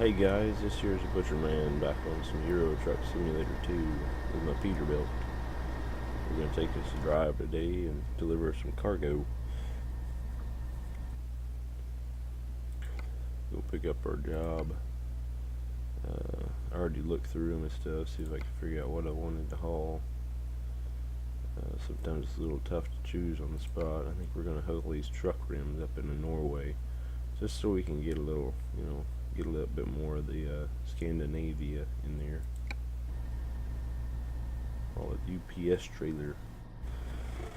Hey guys, this here's the Butcher Man back on some Euro Truck Simulator 2 with my Peterbilt. We're going to take this drive today and deliver some cargo. Go pick up our job. I already looked through them and stuff, see if I can figure out what I wanted to haul. Sometimes it's a little tough to choose on the spot. I think we're going to haul these truck rims up into Norway, just so we can get a little, get a little bit more of the Scandinavia in there. Call it UPS trailer.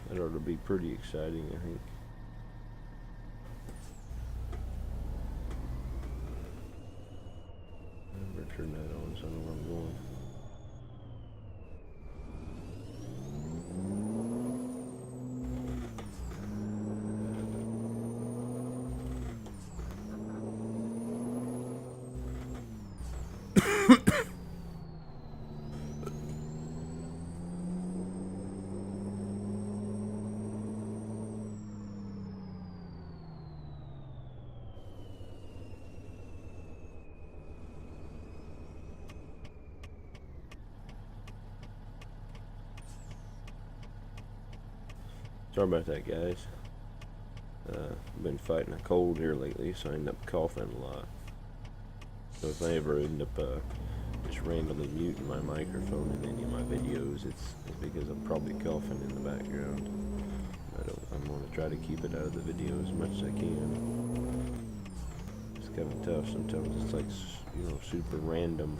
That ought to be pretty exciting, I think. I better turn that on so I know where I'm going. Sorry about that, guys. I've been fighting a cold here lately, so I end up coughing a lot. So if I ever end up just randomly muting my microphone in any of my videos, it's because I'm probably coughing in the background. I'm going to try to keep it out of the video as much as I can. It's kind of tough sometimes. It's like, super random.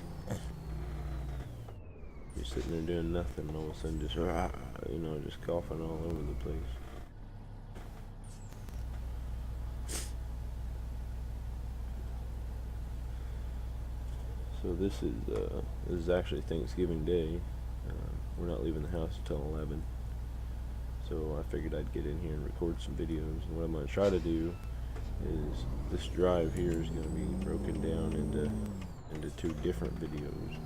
You're sitting there doing nothing, and all of a sudden just, just coughing all over the place. So this is actually Thanksgiving Day. We're not leaving the house until 11. So I figured I'd get in here and record some videos. And what I'm going to try to do is, this drive here is going to be broken down into 2 different videos.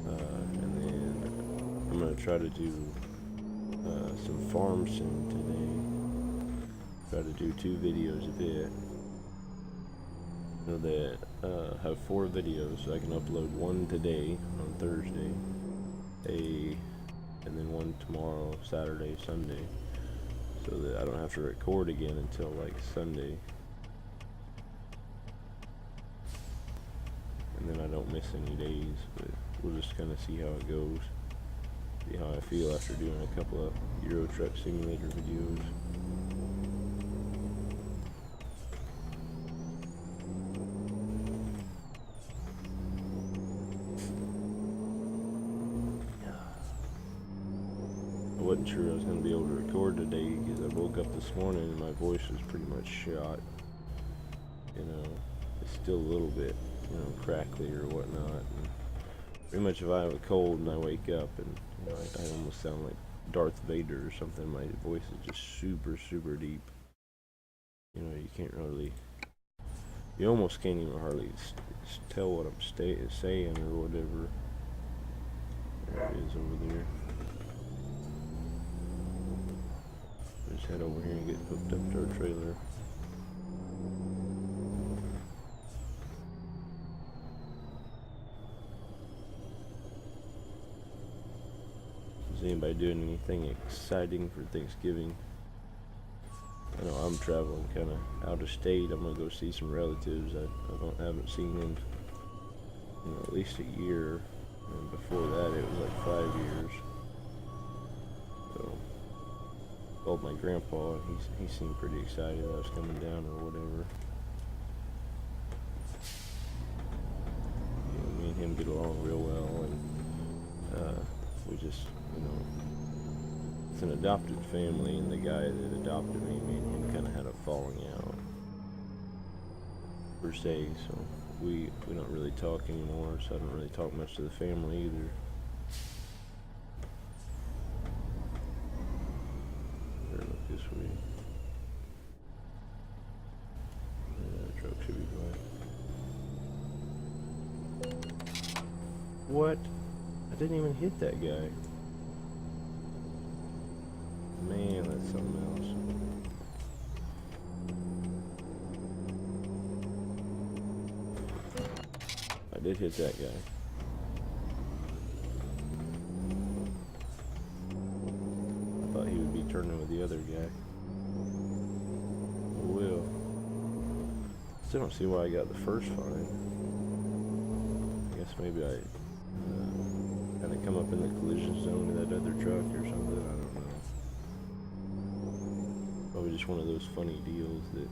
And then I'm going to try to do some farm sim today. Try to do 2 videos of it. So that have 4 videos, so I can upload 1 today on Thursday, and then 1 tomorrow, Saturday, Sunday, so that I don't have to record again until like Sunday, and then I don't miss any days. But we'll just kind of see how it goes, see how I feel after doing a couple of Euro Truck Simulator videos. I wasn't sure I was going to be able to record today because I woke up this morning and my voice was pretty much shot. It's still a little bit, crackly or whatnot. And pretty much if I have a cold and I wake up and, I almost sound like Darth Vader or something, my voice is just super, super deep. You can't really, you almost can't even hardly tell what I'm saying or whatever. There it is over there. Just head over here and get hooked up to our trailer. Is anybody doing anything exciting for Thanksgiving? I know I'm traveling kind of out of state. I'm gonna go see some relatives I haven't seen in at least a year, and before that it was like 5 years. So called my grandpa, and he seemed pretty excited that I was coming down or whatever. Me and him get along real well, and we just, it's an adopted family, and the guy that adopted me and him kind of had a falling out, per se, so we don't really talk anymore, so I don't really talk much to the family either. This way. Yeah, the truck should be fine. What? I didn't even hit that guy. Man, that's something else. did hit that guy. I thought he would be turning with the other guy. Oh well. Still don't see why I got the first fine. I guess maybe I kind of come up in the collision zone of that other truck or something. I don't know. Probably just one of those funny deals that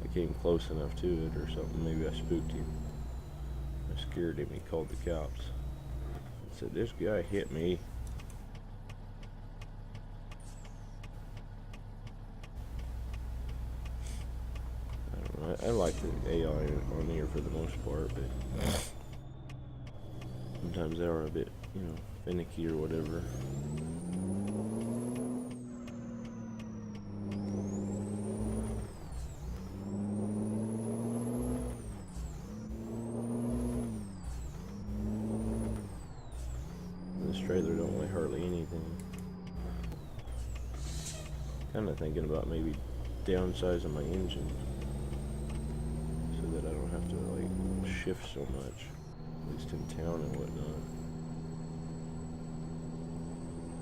I came close enough to it or something. Maybe I spooked him. I scared him. He called the cops. I said, "This guy hit me." I don't know. I like the AI on here for the most part, but sometimes they are a bit, finicky or whatever. This trailer don't weigh hardly anything. Kind of thinking about maybe downsizing my engine so that I don't have to like shift so much, at least in town and whatnot.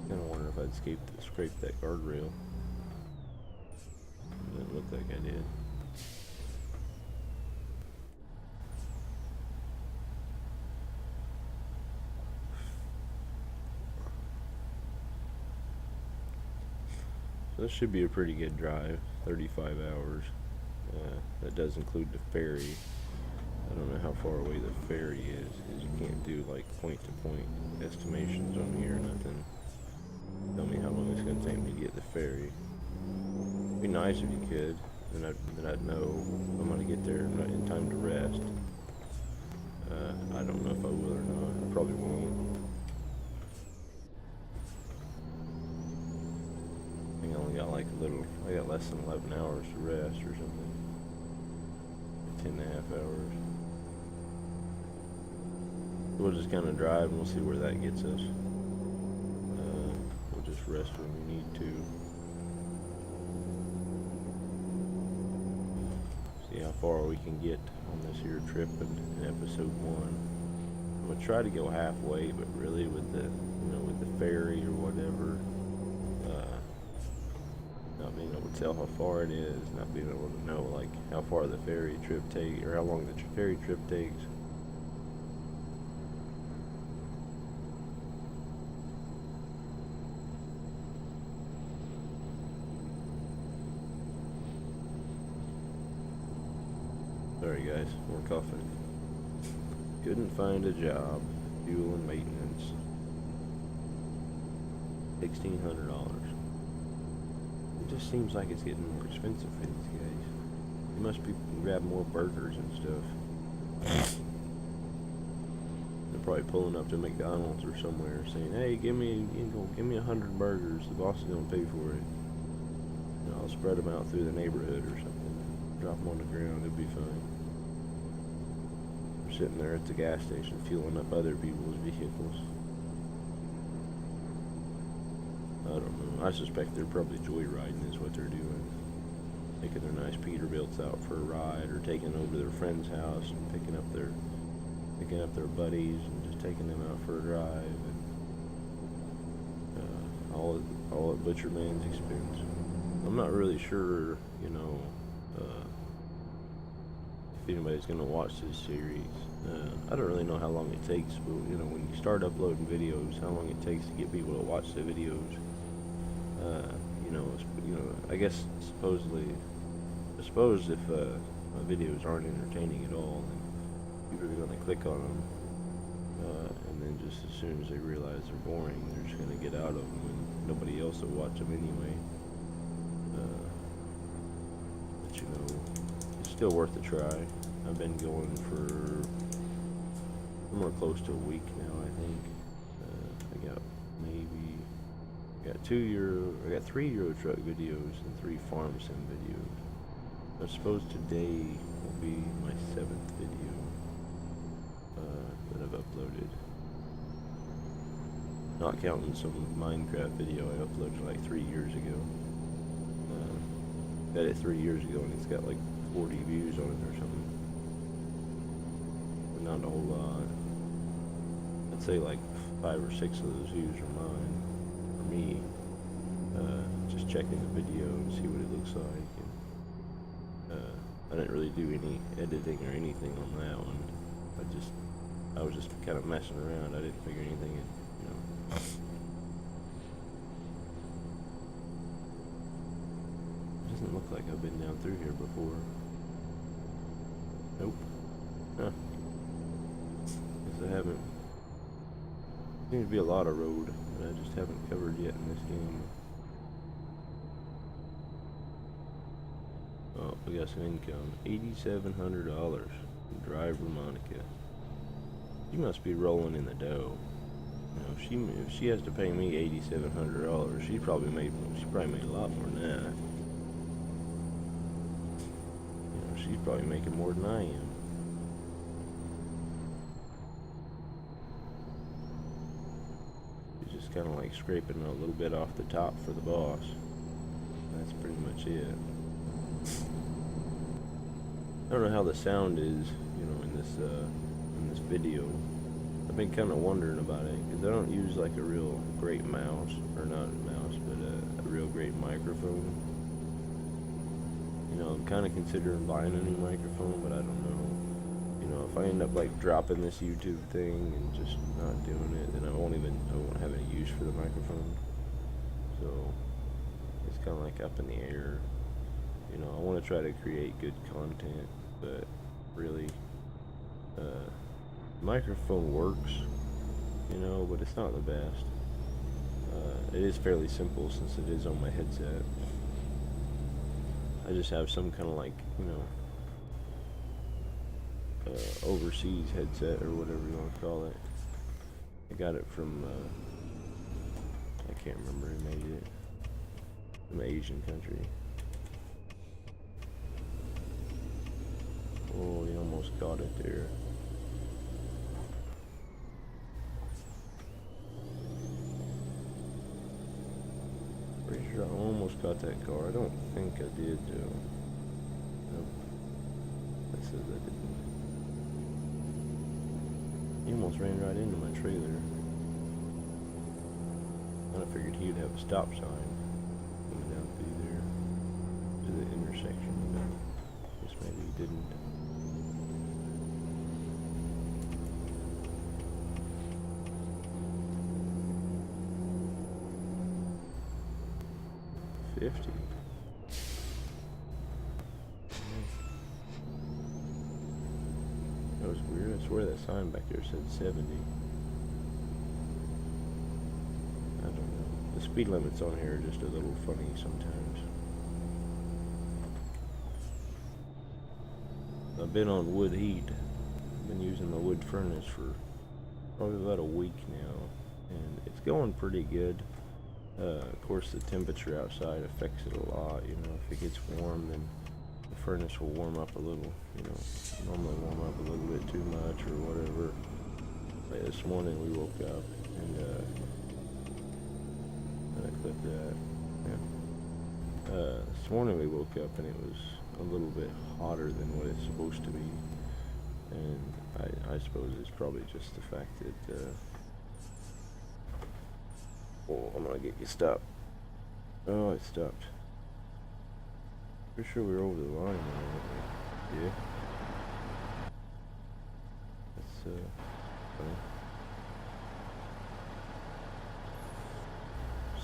Kind of wonder if I'd scrape that guardrail. It didn't look like I did. So this should be a pretty good drive, 35 hours. That does include the ferry. I don't know how far away the ferry is, because you can't do like point-to-point estimations on here or nothing. Tell me how long it's going to take me to get the ferry. It'd be nice if you could, then I'd know I'm going to get there in time to rest. I don't know if I will or not. I probably won't. I think I only got I got less than 11 hours to rest or something. 10.5 hours. We'll just kind of drive and we'll see where that gets us. We'll just rest when we need to. See how far we can get on this here trip in episode 1. I'm gonna try to go halfway, but really with the ferry or whatever, not being able to tell how far it is, not being able to know like how far the ferry trip takes or how long the ferry trip takes. Sorry guys, more coughing. Couldn't find a job, fuel and maintenance. $1,600. It just seems like it's getting more expensive for these guys. You must be grab more burgers and stuff. They're probably pulling up to McDonald's or somewhere saying, "Hey, give me 100 burgers. The boss is gonna pay for it. I'll spread them out through the neighborhood or something. Drop them on the ground. It'll be fine." We're sitting there at the gas station fueling up other people's vehicles. I don't know. I suspect they're probably joyriding is what they're doing. Taking their nice Peterbilts out for a ride, or taking over their friend's house and picking up their buddies and just taking them out for a drive. And, all at Butcher Man's expense. I'm not really sure, if anybody's gonna watch this series. I don't really know how long it takes, but when you start uploading videos, how long it takes to get people to watch the videos. I guess I suppose if my videos aren't entertaining at all, then people are gonna click on them, and then just as soon as they realize they're boring, they're just gonna get out of them, and nobody else will watch them anyway. But it's still worth a try. I've been going for somewhere close to a week now, I think. I got 3 Euro Truck videos and 3 Farm Sim videos. I suppose today will be my 7th video that I've uploaded. Not counting some Minecraft video I uploaded like 3 years ago. Got it 3 years ago and it's got like 40 views on it or something. But around a whole lot. I'd say like 5 or 6 of those views are mine, for me. Just checking the video and see what it looks like. And, I didn't really do any editing or anything on that one. I was just kind of messing around. I didn't figure anything in, you know. It doesn't look like I've been down through here before. Nope. Huh. Guess I haven't. Seems to be a lot of road that I just haven't covered yet in this game. Oh, we got some income. $8,700 from Drive Monica. She must be rolling in the dough. You know, if she has to pay me $8,700, she probably made a lot more than that. You know, she's probably making more than I am. She's just kind of like scraping a little bit off the top for the boss. That's pretty much it. I don't know how the sound is, you know, in this video. I've been kind of wondering about it because I don't use like a real great mouse, or not a mouse, but a real great microphone. You know, I'm kind of considering buying a new microphone, but I don't know. You know, if I end up like dropping this YouTube thing and just not doing it, then I won't have any use for the microphone. So it's kind of like up in the air. You know, I want to try to create good content, but really, microphone works, you know, but it's not the best. It is fairly simple since it is on my headset. I just have some kind of like, you know, overseas headset or whatever you want to call it. I got it from, I can't remember who made it, from an Asian country. Oh, you almost got it there. Pretty sure I almost got that car. I don't think I did, though. Nope. That says I didn't. He almost ran right into my trailer. I figured he'd have a stop sign coming down through there to the intersection, but I guess maybe he didn't. That was weird. I swear that sign back there said 70. I don't know. The speed limits on here are just a little funny sometimes. I've been on wood heat. I've been using the wood furnace for probably about a week now, and it's going pretty good. Of course, the temperature outside affects it a lot. You know, if it gets warm, then the furnace will warm up a little. You know, normally warm up a little bit too much or whatever. Like this morning we woke up and I clipped that. Yeah. This morning we woke up and it was a little bit hotter than what it's supposed to be, and I suppose it's probably just the fact that. Oh, I'm gonna get you stopped. Oh, it stopped. Pretty sure we were over the line now. Yeah. That's funny.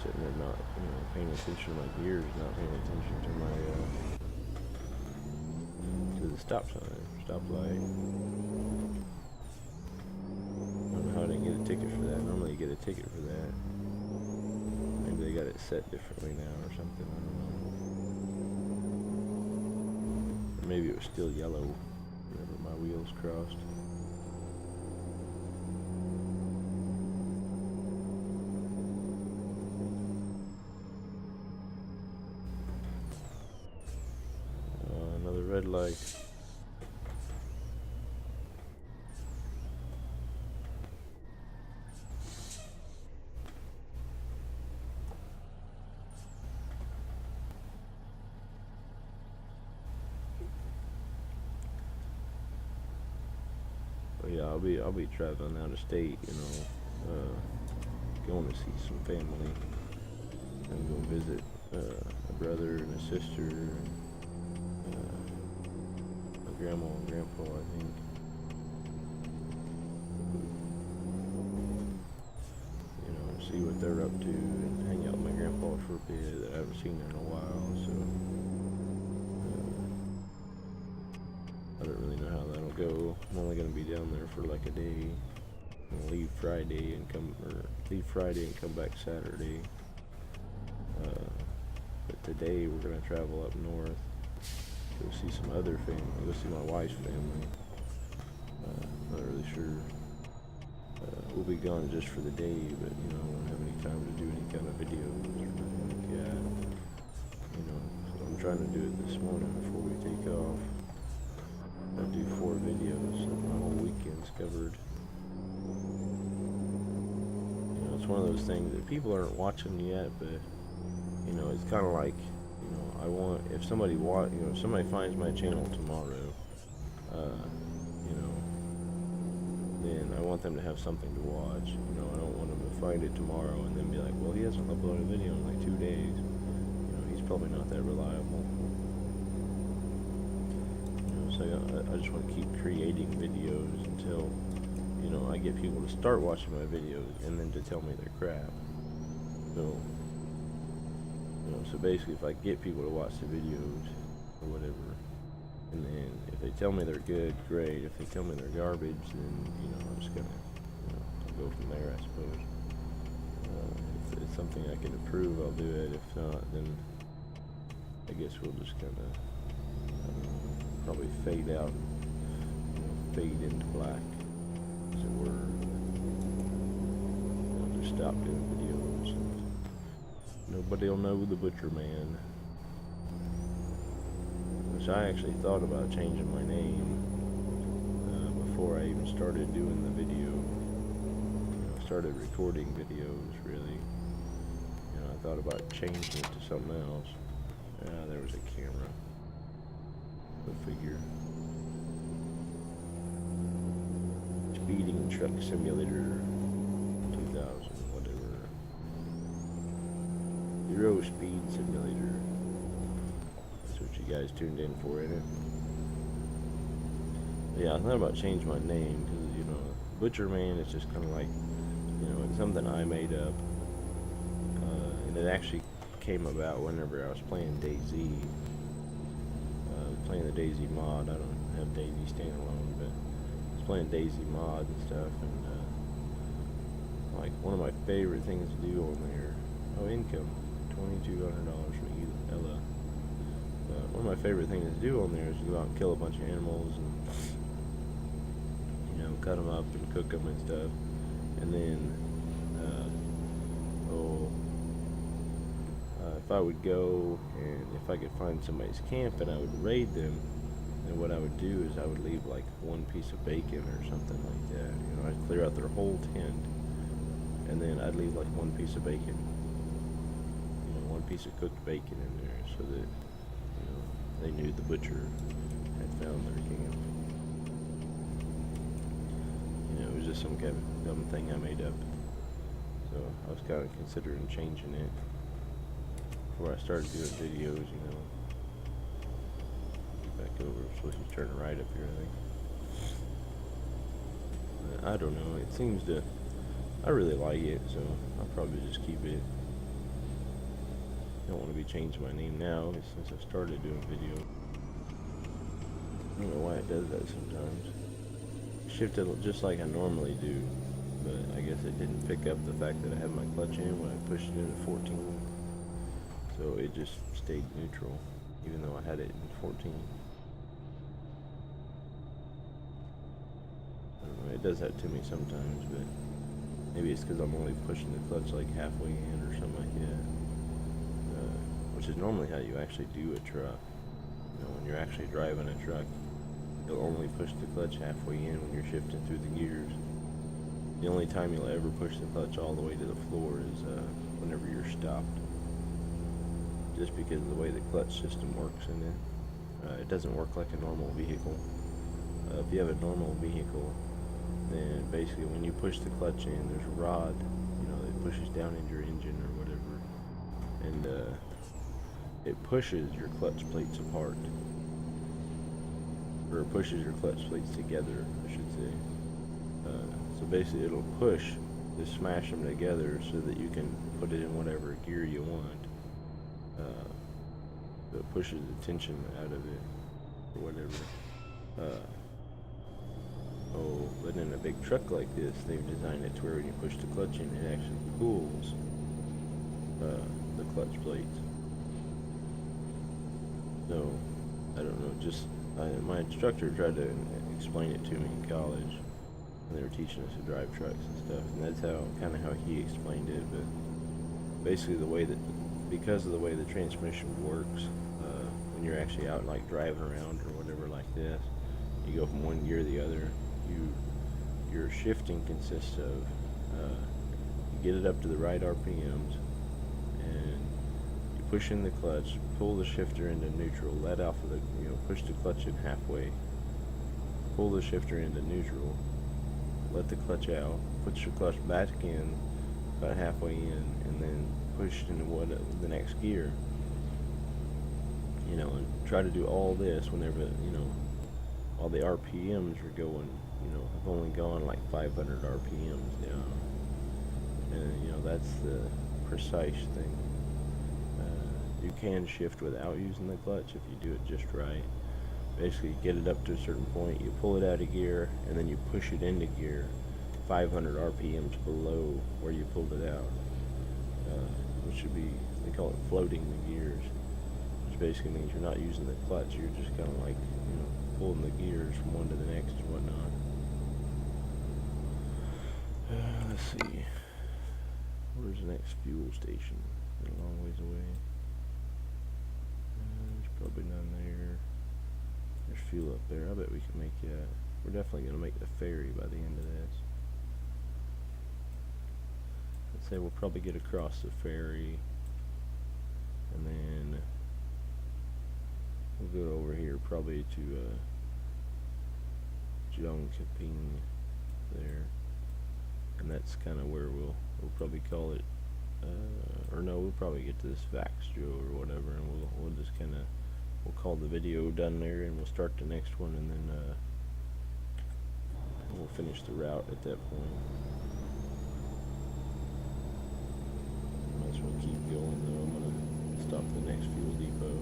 Sitting there not, you know, paying attention to my gears, not paying attention to my to the stop sign, stop light. I don't know how I didn't get a ticket for that. Normally you get a ticket for that. Maybe they got it set differently now or something, I don't know. Or maybe it was still yellow whenever my wheels crossed. Another red light. But yeah, I'll be traveling out of state, you know, going to see some family and go visit a brother and a sister, and my grandma and grandpa, I think. You know, see what they're up to and hang out with my grandpa for a bit. I haven't seen her in a while, so I don't really know how that'll go. I'm only gonna be down there for like a day. I'll leave Friday and come back Saturday. But today we're gonna travel up north, go see some other family, go see my wife's family. Not really sure. We'll be gone just for the day, but you know, I won't have any time to do any kind of videos or anything like that. You know, so I'm trying to do it this morning before we take off. I'll do 4 videos, so my whole weekend's covered. You know, it's one of those things that people aren't watching yet, but you know, it's kind of like, you know, I want, if somebody if somebody finds my channel tomorrow, you know, then I want them to have something to watch. You know, I don't want them to find it tomorrow and then be like, well, he hasn't uploaded a video in like 2 days. You know, he's probably not that reliable. You know, so I just want to keep creating videos until, you know, I get people to start watching my videos and then to tell me they're crap. So, you know, so basically if I get people to watch the videos or whatever, and then if they tell me they're good, great. If they tell me they're garbage, then, you know, I'm just gonna, you know, I'll go from there, I suppose. If it's something I can improve, I'll do it. If not, then I guess we'll just kind of probably fade out, you know, fade into black, as it were. I'll just stop doing videos, and nobody will know the Butcher Man. Which I actually thought about changing my name before I even started doing the video. You know, started recording videos, really. You know, I thought about changing it to something else. There was a camera. Go figure. Speeding Truck Simulator 2000, whatever. Euro Speed Simulator. What you guys tuned in for, ain't it? Yeah, I thought about changing my name because, you know, Butcher Man is just kind of like, you know, it's something I made up, and it actually came about whenever I was playing DayZ, playing the DayZ mod. I don't have DayZ standalone, but I was playing DayZ mod and stuff, and like one of my favorite things to do on there. Oh, income, $2,200 from Ella. One of my favorite things to do on there is to go out and kill a bunch of animals and, you know, cut them up and cook them and stuff. And then, if I would go and if I could find somebody's camp and I would raid them, then what I would do is I would leave like one piece of bacon or something like that. You know, I'd clear out their whole tent, and then I'd leave like one piece of bacon, you know, one piece of cooked bacon in there, so that, you know, they knew the butcher had found their camp. You know, it was just some kind of dumb thing I made up. So I was kind of considering changing it before I started doing videos, you know. Get back over, I'm supposed to turn right up here, I think. I don't know, it seems to, I really like it, so I'll probably just keep it. I don't want to be changing my name now since I started doing video. I don't know why it does that sometimes. Shifted just like I normally do, but I guess it didn't pick up the fact that I had my clutch in when I pushed it in at 14. So it just stayed neutral, even though I had it in 14. I don't know, it does that to me sometimes, but maybe it's because I'm only pushing the clutch like halfway in or something like that. Which is normally how you actually do a truck. You know, when you're actually driving a truck, you'll only push the clutch halfway in when you're shifting through the gears. The only time you'll ever push the clutch all the way to the floor is whenever you're stopped. Just because of the way the clutch system works in it. It doesn't work like a normal vehicle. If you have a normal vehicle, then basically when you push the clutch in, there's a rod, that pushes down into your engine or whatever, and it pushes your clutch plates apart, or it pushes your clutch plates together, I should say. So basically it'll push to smash them together so that you can put it in whatever gear you want. So it pushes the tension out of it or whatever. But in a big truck like this, they've designed it to where when you push the clutch in, it actually pulls the clutch plates. So, I don't know, my instructor tried to explain it to me in college when they were teaching us to drive trucks and stuff, and that's kind of how he explained it. But basically because of the way the transmission works, when you're actually out like driving around or whatever like this, you go from one gear to the other, your shifting consists of you get it up to the right RPMs, and you push in the clutch, pull the shifter into neutral, let off of the, push the clutch in halfway, pull the shifter into neutral, let the clutch out, put your clutch back in about halfway in, and then push into the next gear, and try to do all this whenever, all the RPMs are going, have only gone like 500 RPMs down. And, that's the precise thing. You can shift without using the clutch if you do it just right. Basically, get it up to a certain point, you pull it out of gear, and then you push it into gear 500 RPMs below where you pulled it out. Which should be, they call it floating the gears, which basically means you're not using the clutch, you're just kind of like, pulling the gears from one to the next and whatnot. Let's see. Where's the next fuel station? A long ways away. There's probably none there. There's fuel up there. I bet we can make that. We're definitely going to make the ferry by the end of this. Let's say we'll probably get across the ferry, and then we'll go over here probably to Jongkaping there, and that's kind of where we'll probably call it, or no, we'll probably get to this Vaxjo or whatever, and we'll just kind of, we'll call the video done there, and we'll start the next one, and then we'll finish the route at that point. Might as well keep going though. I'm gonna stop the next fuel depot.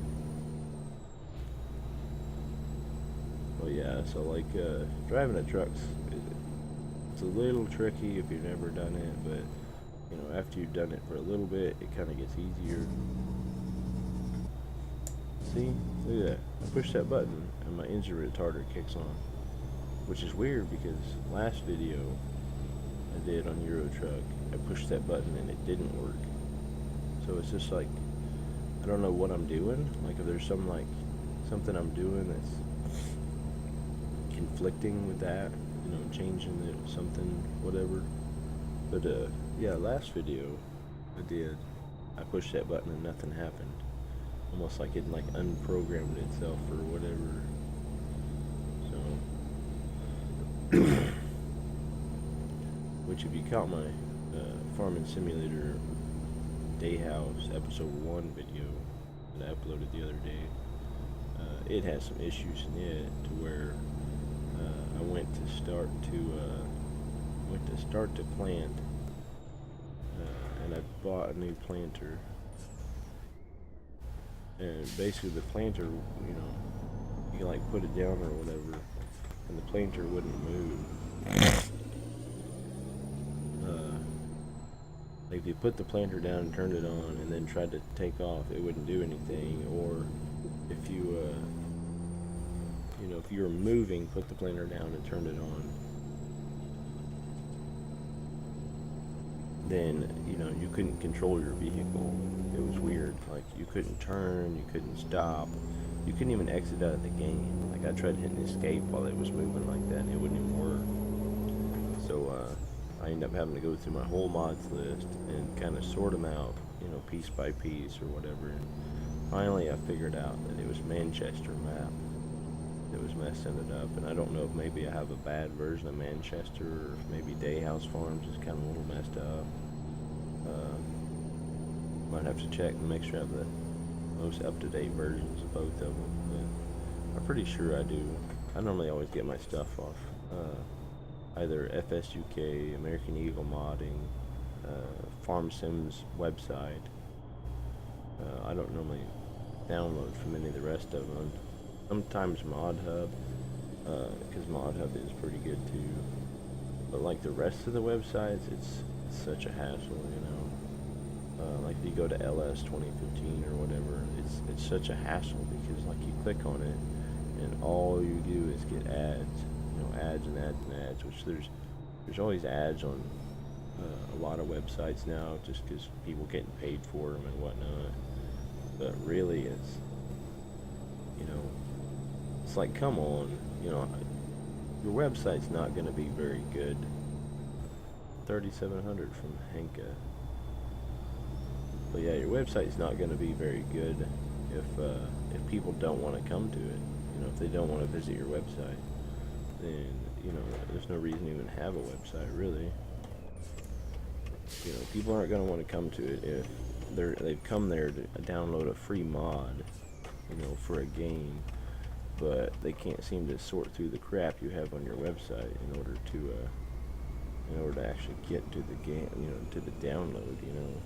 Well, yeah, so like driving a truck's, it's a little tricky if you've never done it, but after you've done it for a little bit, it kind of gets easier. See, look at that. I push that button and my engine retarder kicks on, which is weird because last video I did on Euro Truck, I pushed that button and it didn't work. So it's just like, I don't know what I'm doing. Like if there's something I'm doing that's conflicting with that, changing it, something, whatever. But yeah, last video I pushed that button and nothing happened. Almost like it unprogrammed itself or whatever. So, which if you caught my Farming Simulator Day House episode 1 video that I uploaded the other day, it has some issues in it to where I went to start to plant, and I bought a new planter, and basically the planter, you can put it down or whatever, and the planter wouldn't move. Like if you put the planter down and turned it on and then tried to take off, it wouldn't do anything. Or if you if you were moving, put the planter down and turned it on, then you couldn't control your vehicle. It was weird. Like you couldn't turn, you couldn't stop, you couldn't even exit out of the game. Like I tried hitting escape while it was moving like that and it wouldn't even work. So I ended up having to go through my whole mods list and kind of sort them out, piece by piece or whatever. And finally I figured out that it was Manchester map. it was messing it up. And I don't know if maybe I have a bad version of Manchester, or if maybe Dayhouse Farms is kind of a little messed up. Might have to check and make sure I have the most up-to-date versions of both of them. But I'm pretty sure I do. I normally always get my stuff off either FSUK, American Eagle Modding, Farm Sims website. I don't normally download from any of the rest of them. Sometimes Mod Hub, because Mod Hub is pretty good too. But like the rest of the websites, it's such a hassle, you know. Like if you go to LS 2015 or whatever, it's such a hassle because like you click on it and all you do is get ads, you know, ads and ads and ads. Which there's always ads on a lot of websites now, just because people getting paid for them and whatnot. But really, it's, you know, it's like, come on, you know, your website's not going to be very good. 3,700 from Henka. But yeah, your website's not going to be very good if people don't want to come to it. You know, if they don't want to visit your website, then, you know, there's no reason to even have a website, really. You know, people aren't going to want to come to it if they've come there to download a free mod, you know, for a game, but they can't seem to sort through the crap you have on your website in order to actually get to the game, you know, to the download, you know.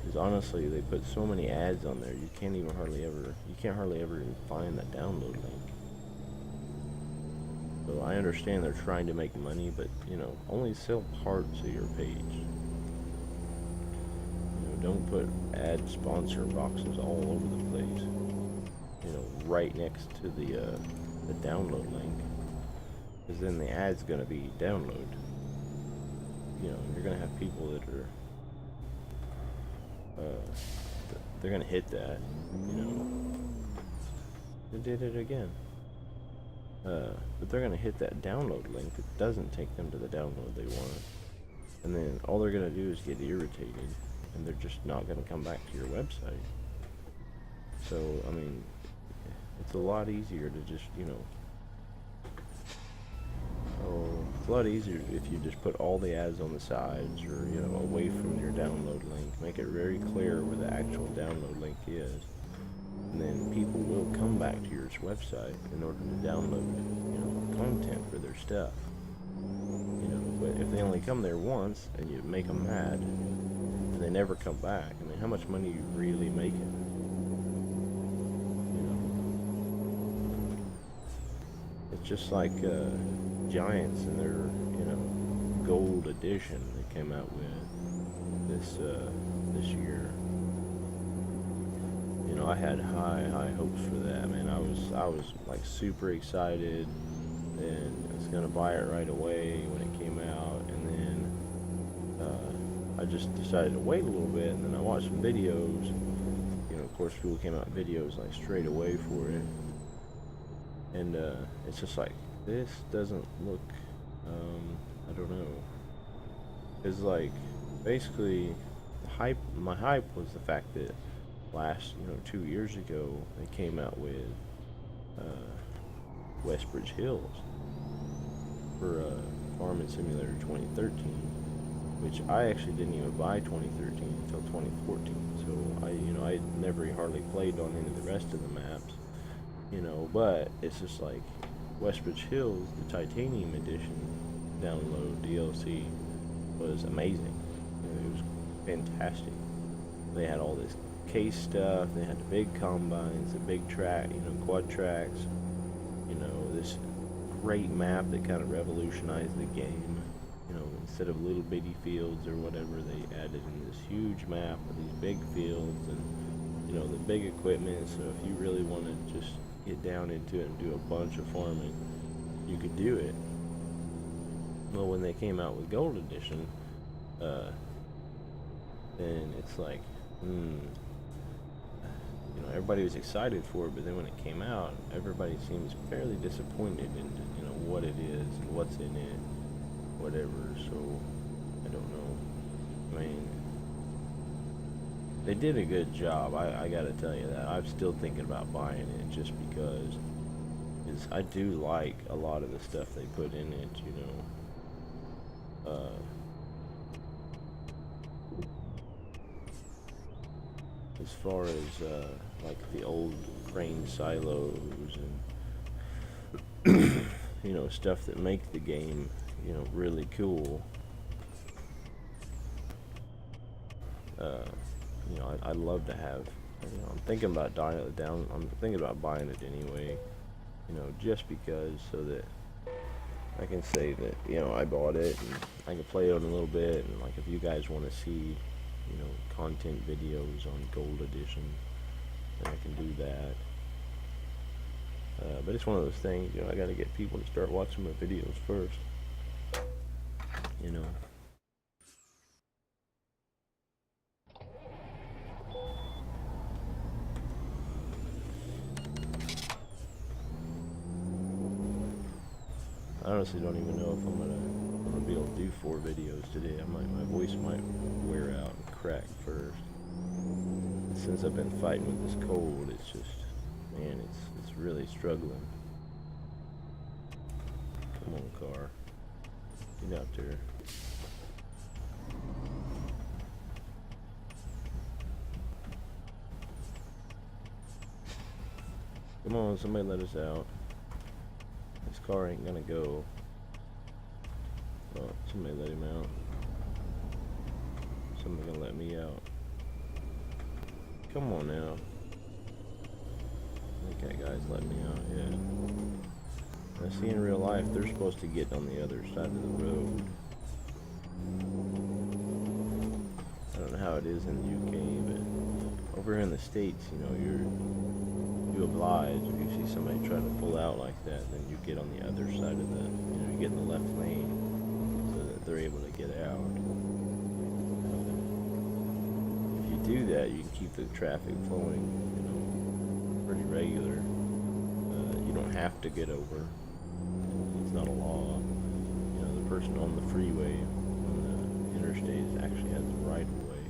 Because honestly, they put so many ads on there, you can't hardly ever even find that download link. So I understand they're trying to make money, but, you know, only sell parts of your page. You know, don't put ad sponsor boxes all over the place, you know, right next to the download link. Because then the ad's going to be download. You know, you're going to have people that are they're gonna hit that, you know. They did it again. But they're gonna hit that download link that doesn't take them to the download they want. And then all they're gonna do is get irritated, and they're just not gonna come back to your website. So, I mean, it's a lot easier to just, you know, it's a lot easier if you just put all the ads on the sides, or, you know, away from your download link. Make it very clear where the actual download link is, and then people will come back to your website in order to download, you know, content for their stuff. You know, but if they only come there once and you make them mad and they never come back, I mean, how much money are you really making? You know, it's just like Giants and their, you know, gold edition they came out with this year. You know, I had high hopes for that, man. I was like super excited, and I was gonna buy it right away when it came out, and then I just decided to wait a little bit, and then I watched some videos. You know, of course, people came out with videos like straight away for it, and it's just like, this doesn't look, I don't know. It's like, basically, my hype was the fact that last, you know, 2 years ago, they came out with Westbridge Hills for Farming Simulator 2013, which I actually didn't even buy 2013 until 2014. So I never hardly played on any of the rest of the maps, you know. But it's just like Westbridge Hills, the Titanium Edition download DLC was amazing. You know, it was fantastic. They had all this case stuff. They had the big combines, the big track, you know, quad tracks. You know, this great map that kind of revolutionized the game. You know, instead of little bitty fields or whatever, they added in this huge map with these big fields and, you know, the big equipment. So if you really want to just get down into it and do a bunch of farming, you could do it. Well, when they came out with Gold Edition, then it's like, you know, everybody was excited for it, but then when it came out, everybody seems fairly disappointed in, you know, what it is and what's in it, whatever. So I don't know. I mean, they did a good job. I gotta tell you that. I'm still thinking about buying it just because is I do like a lot of the stuff they put in it, you know. As far as like the old crane silos and you know, stuff that make the game, you know, really cool. You know, I'd love to have. You know, I'm thinking about dialing it down. I'm thinking about buying it anyway. You know, just because, so that I can say that, you know, I bought it and I can play it a little bit, and like if you guys want to see, you know, content videos on Gold Edition, then I can do that. But it's one of those things, you know, I got to get people to start watching my videos first. You know. I honestly don't even know if I'm gonna be able to do 4 videos today. My voice might wear out and crack first. And since I've been fighting with this cold, it's just, man, it's really struggling. Come on, car, get out there. Come on, somebody let us out. This car ain't gonna go. Oh, somebody let him out. Somebody gonna let me out. Come on now. I think that guy's letting me out, yeah. I see in real life, they're supposed to get on the other side of the road. I don't know how it is in the UK, but over here in the States, you know, you oblige, if you see somebody trying to pull out like that, then you get on the other side of the, you know, you get in the left lane so that they're able to get out. If you do that, you can keep the traffic flowing, you know, pretty regular. You don't have to get over. It's not a law. You know, the person on the freeway, on the interstate, actually has the right of way.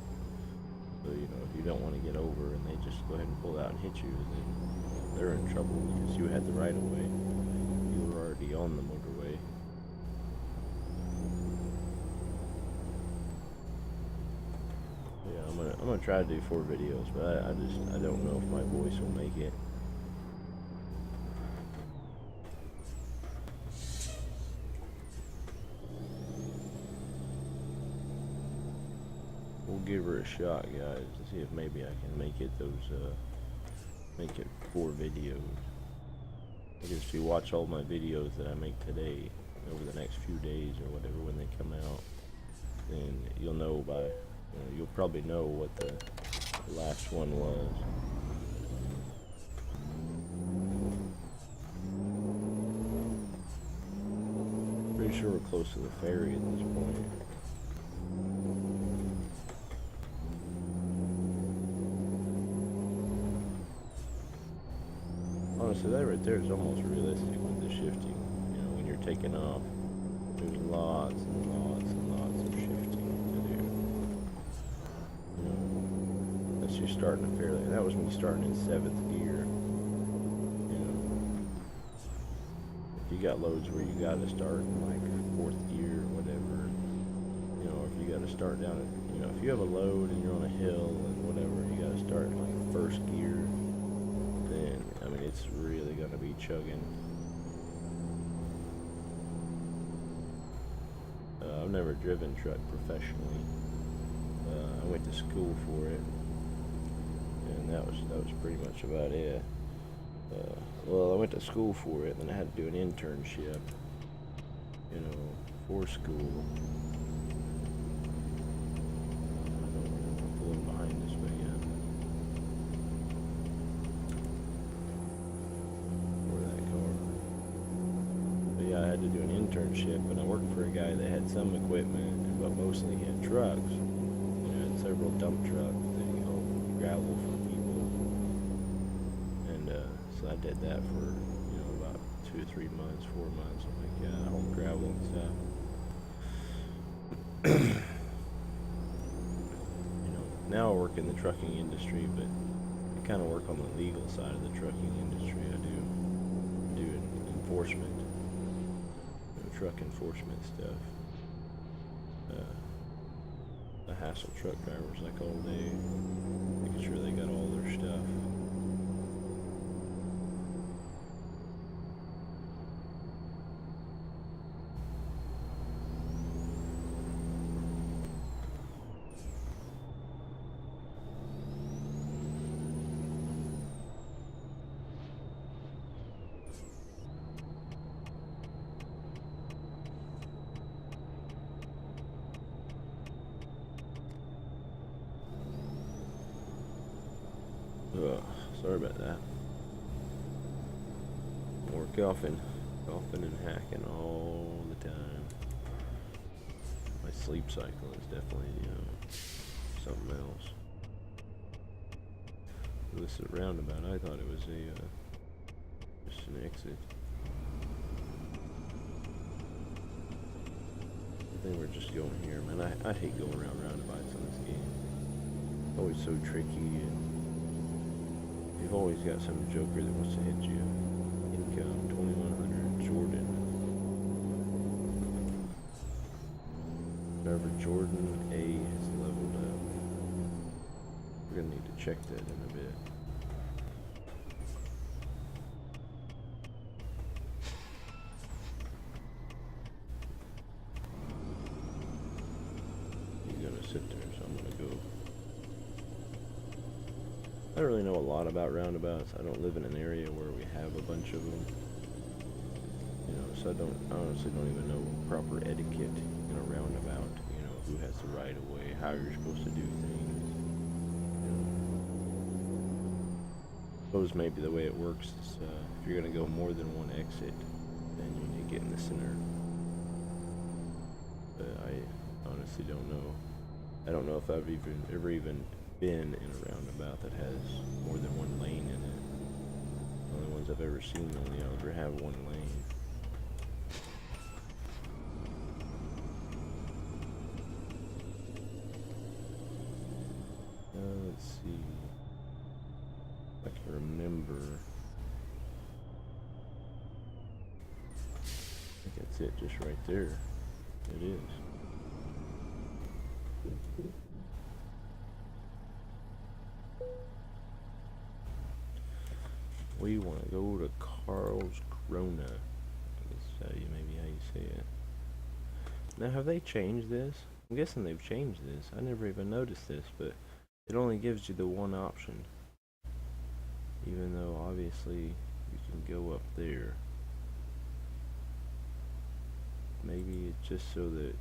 So, you know, if you don't want to get over and they just go ahead and pull out and hit you, then they're in trouble because you had the right of way. You were already on the motorway. Yeah, I'm gonna try to do 4 videos, but I don't know if my voice will make it. We'll give her a shot, guys, to see if maybe I can make it make it 4 videos. I guess if you watch all my videos that I make today, over the next few days or whatever when they come out, then you'll know by, you know, you'll probably know what the last one was. Pretty sure we're close to the ferry at this point. Honestly, that right there is almost realistic with the shifting. You know, when you're taking off, there's lots and lots and lots of shifting to do. You know, that's you starting to fairly. And that was me starting in 7th gear. You know, if you got loads where you got to start in like 4th gear or whatever, you know, if you got to start down at, you know, if you have a load and you're on a hill and whatever, you got to start in like 1st gear. Then, I mean, it's really going to be chugging. I've never driven truck professionally. I went to school for it, and that was pretty much about it. Well, I went to school for it, and then I had to do an internship, you know, for school. I'm pulling behind us, but yeah. I had to do an internship, and I worked for a guy that had some equipment, but mostly he had trucks. You know, had several dump trucks that he hauled gravel for people, and so I did that for, you know, about 2 or 3 months, 4 months, something like that. I hauled gravel and stuff. You know, now I work in the trucking industry, but I kind of work on the legal side of the trucking industry. I do doing enforcement, truck enforcement stuff. I hassle truck drivers like all day, making sure they got all their stuff. Sorry about that. More coughing and hacking all the time. My sleep cycle is definitely, something else. This is a roundabout. I thought it was just an exit. I think we're just going here, man. I hate going around roundabouts on this game. It's always so tricky, and you've always got some joker that wants to hit you. Income 2100 Jordan. Driver Jordan A has leveled up. We're gonna need to check that in a bit. He's gonna sit there, so I'm gonna go. I don't really know a lot about roundabouts. I don't live in an area where we have a bunch of them. So I honestly don't even know proper etiquette in a roundabout. Who has the right of way, how you're supposed to do things. Suppose maybe the way it works is if you're gonna go more than one exit, then you need to get in the center. But I honestly don't know. I don't know if I've ever even been in a roundabout that has more than one lane in it. The only ones I've ever seen only ever have one lane. Let's see if I can remember. I think that's it, just right there. It is. We want to go to Carl's Corona. That's maybe how you say it. Now, have they changed this? I'm guessing they've changed this. I never even noticed this, but it only gives you the one option. Even though, obviously, you can go up there. Maybe it's just so that,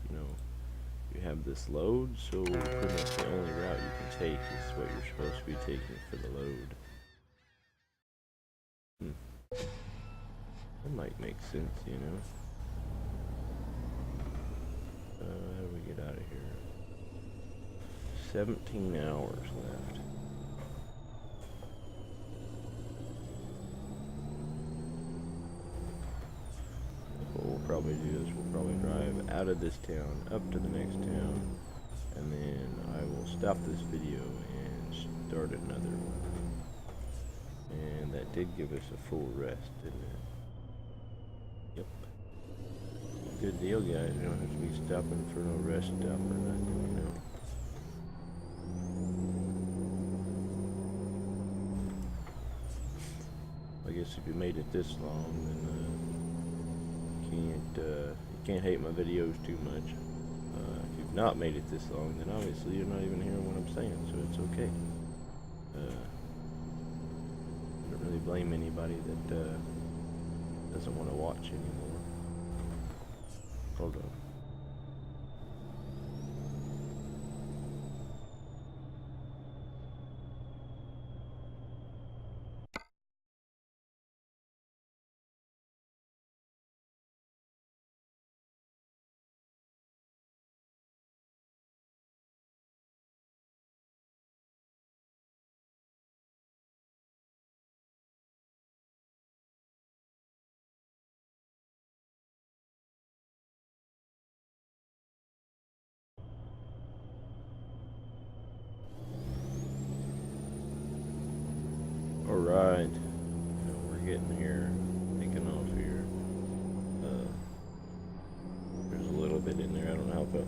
you have this load, so pretty much the only route you can take is what you're supposed to be taking for the load. That might make sense, How do we get out of here? 17 hours left. What we'll probably do is we'll probably drive out of this town up to the next town, and then I will stop this video and start another one. And that did give us a full rest, didn't it? Yep. Good deal, guys. You don't have to be stopping for no rest stop or nothing, I guess if you made it this long, then you can't hate my videos too much. If you've not made it this long, then obviously you're not even hearing what I'm saying, so it's okay. I don't really blame anybody that doesn't want to watch anymore. Hold on. Alright, we're getting here, taking off here.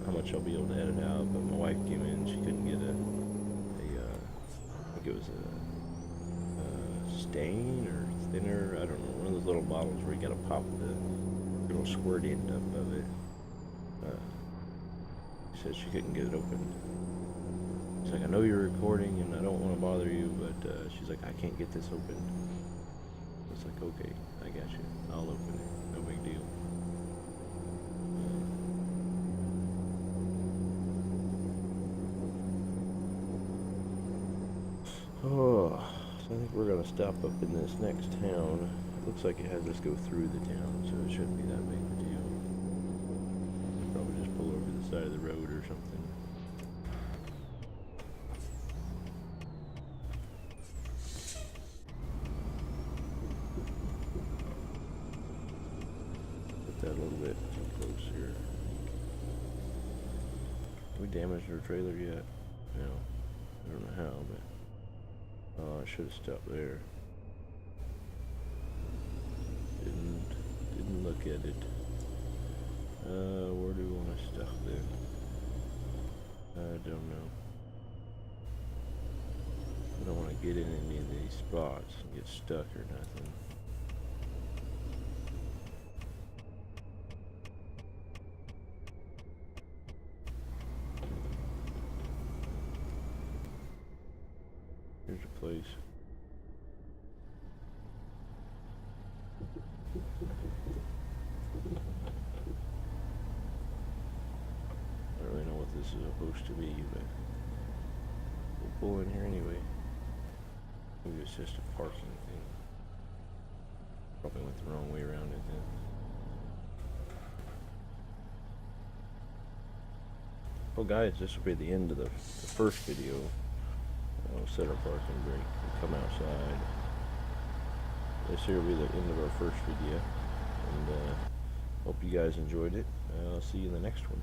how much I'll be able to edit out, but my wife came in, she couldn't get I think it was a stain or thinner, I don't know, one of those little bottles where you gotta pop the little squirt end up of it. She said she couldn't get it open. She's like, I know you're recording and I don't want to bother you, but she's like, I can't get this open. It's like, okay, I got you. I'll open it. No big deal. Oh, so I think we're going to stop up in this next town. It looks like it has us go through the town, so it shouldn't be that big of a deal. I'll probably just pull over the side of the road or something. Put that a little bit too close here. We damaged our trailer yet? No. I don't know how, but... Oh, I should have stopped there. Didn't look at it. Where do we want to stop then? I don't know. I don't want to get in any of these spots and get stuck or nothing. Here's a place. I don't really know what this is supposed to be, but we'll pull in here anyway. Maybe it's just a parking thing. Probably went the wrong way around it then. Well guys, this will be the end of the first video. We'll set our parking brake and come outside. This here will be the end of our first video. And hope you guys enjoyed it. I'll see you in the next one.